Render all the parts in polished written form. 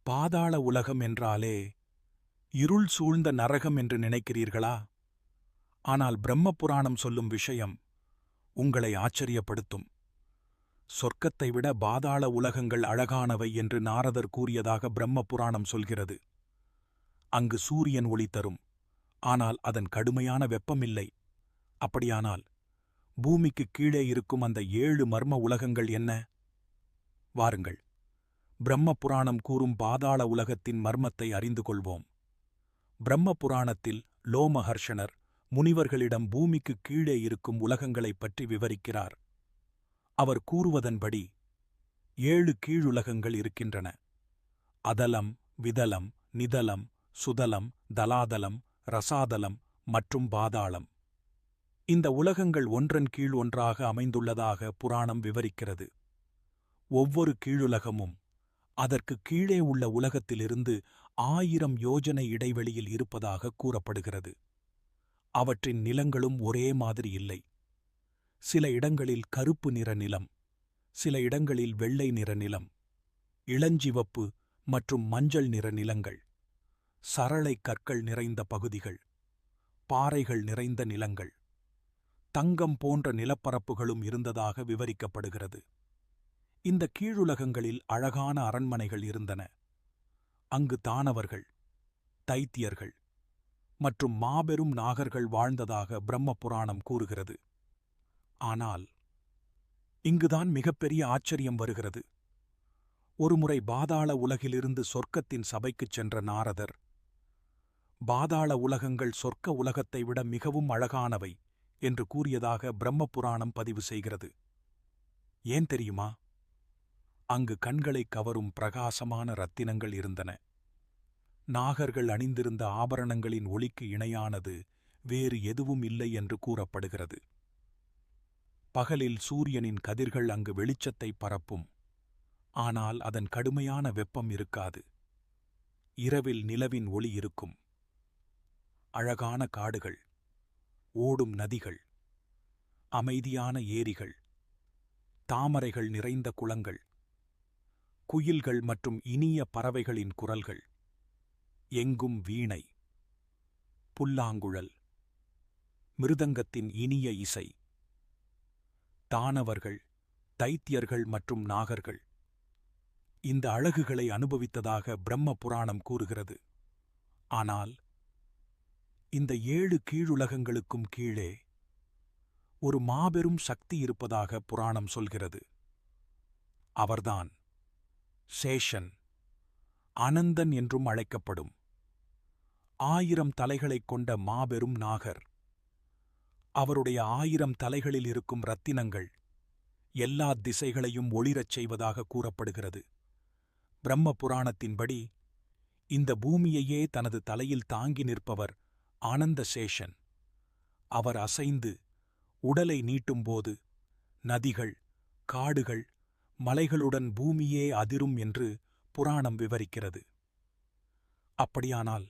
பாதாள உலகம் என்றாலே இருள் சூழ்ந்த நரகம் என்று நினைக்கிறீர்களா? ஆனால் பிரம்ம புராணம் சொல்லும் விஷயம் உங்களை ஆச்சரியப்படுத்தும். சொர்க்கத்தை விட பாதாள உலகங்கள் அழகானவை என்று நாரதர் கூறியதாக பிரம்ம புராணம் சொல்கிறது. அங்கு சூரியன் ஒளி தரும், ஆனால் அதன் கடுமையான வெப்பமில்லை. அப்படியானால் பூமிக்குக் கீழே இருக்கும் அந்த 7 மர்ம உலகங்கள் என்ன? வாருங்கள், பிரம்ம புராணம் கூறும் பாதாள உலகத்தின் மர்மத்தை அறிந்து கொள்வோம். பிரம்ம புராணத்தில் லோமஹர்ஷனர் முனிவர்களிடம் பூமிக்குக் கீழே இருக்கும் உலகங்களைப் பற்றி விவரிக்கிறார். அவர் கூறுவதன்படி 7 கீழுலகங்கள் இருக்கின்றன. அதலம், விதலம், நிதலம், சுதலம், தலாதலம், ரசாதலம் மற்றும் பாதாளம். இந்த உலகங்கள் ஒன்றன் கீழ் ஒன்றாக அமைந்துள்ளதாக புராணம் விவரிக்கிறது. ஒவ்வொரு கீழுலகமும் அதற்கு கீழே உள்ள உலகத்திலிருந்து 1000 யோஜனை இடைவெளியில் இருப்பதாக கூறப்படுகிறது. அவற்றின் நிலங்களும் ஒரே மாதிரி இல்லை. சில இடங்களில் கருப்பு நிற நிலம், சில இடங்களில் வெள்ளை நிற நிலம், இளஞ்சிவப்பு மற்றும் மஞ்சள் நிற நிலங்கள், சரளை கற்கள் நிறைந்த பகுதிகள், பாறைகள் நிறைந்த நிலங்கள், தங்கம் போன்ற நிலப்பரப்புகளும் இருந்ததாக விவரிக்கப்படுகிறது. இந்த கீழுலகங்களில் அழகான அரண்மனைகள் இருந்தன. அங்கு தானவர்கள், தைத்தியர்கள் மற்றும் மாபெரும் நாகர்கள் வாழ்ந்ததாக பிரம்ம புராணம் கூறுகிறது. ஆனால் இங்குதான் மிகப்பெரிய ஆச்சரியம் வருகிறது. ஒருமுறை பாதாள உலகிலிருந்து சொர்க்கத்தின் சபைக்குச் சென்ற நாரதர், பாதாள உலகங்கள் சொர்க்க உலகத்தை விட மிகவும் அழகானவை என்று கூறியதாக பிரம்ம புராணம் பதிவு செய்கிறது. ஏன் தெரியுமா? அங்கு கண்களை கவரும் பிரகாசமான ரத்தினங்கள் இருந்தன. நாகர்கள் அணிந்திருந்த ஆபரணங்களின் ஒளிக்கு இணையானது வேறு எதுவும் இல்லை என்று கூறப்படுகிறது. பகலில் சூரியனின் கதிர்கள் அங்கு வெளிச்சத்தை பரப்பும், ஆனால் அதன் கடுமையான வெப்பம் இருக்காது. இரவில் நிலவின் ஒளி இருக்கும். அழகான காடுகள், ஓடும் நதிகள், அமைதியான ஏரிகள், தாமரைகள் நிறைந்த குளங்கள், குயில்கள் மற்றும் இனிய பறவைகளின் குரல்கள், எங்கும் வீணை, புல்லாங்குழல், மிருதங்கத்தின் இனிய இசை. தானவர்கள், தைத்தியர்கள் மற்றும் நாகர்கள் இந்த அழகுகளை அனுபவித்ததாக பிரம்ம புராணம் கூறுகிறது. ஆனால் இந்த 7 கீழுலகங்களுக்கும் கீழே ஒரு மாபெரும் சக்தி இருப்பதாக புராணம் சொல்கிறது. அவர்தான் சேஷன், அனந்தன் என்றும் அழைக்கப்படும் 1000 தலைகளைக் கொண்ட மாபெரும் நாகர். அவருடைய 1000 தலைகளில் இருக்கும் இரத்தினங்கள் எல்லா திசைகளையும் ஒளிரச் செய்வதாக கூறப்படுகிறது. பிரம்ம புராணத்தின்படி இந்த பூமியையே தனது தலையில் தாங்கி நிற்பவர் ஆனந்த சேஷன். அவர் அசைந்து உடலை நீட்டும்போது நதிகள், காடுகள், மலைகளுடன் பூமியே அதிரும் என்று புராணம் விவரிக்கிறது. அப்படியானால்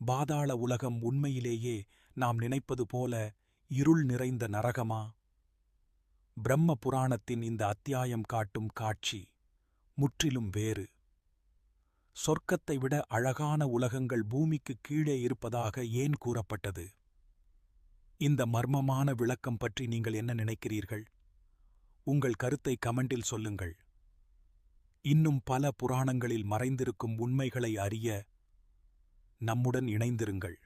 பாதாள உலகம் உண்மையிலேயே நாம் நினைப்பது போல இருள் நிறைந்த நரகமா? பிரம்ம புராணத்தின் இந்த அத்தியாயம் காட்டும் காட்சி முற்றிலும் வேறு. சொர்க்கத்தை விட அழகான உலகங்கள் பூமிக்குக் கீழே இருப்பதாக ஏன் கூறப்பட்டது? இந்த மர்மமான விளக்கம் பற்றி நீங்கள் என்ன நினைக்கிறீர்கள்? உங்கள் கருத்தை கமெண்டில் சொல்லுங்கள். இன்னும் பல புராணங்களில் மறைந்திருக்கும் உண்மைகளை அறிய நம்முடன் இணைந்திருங்கள்.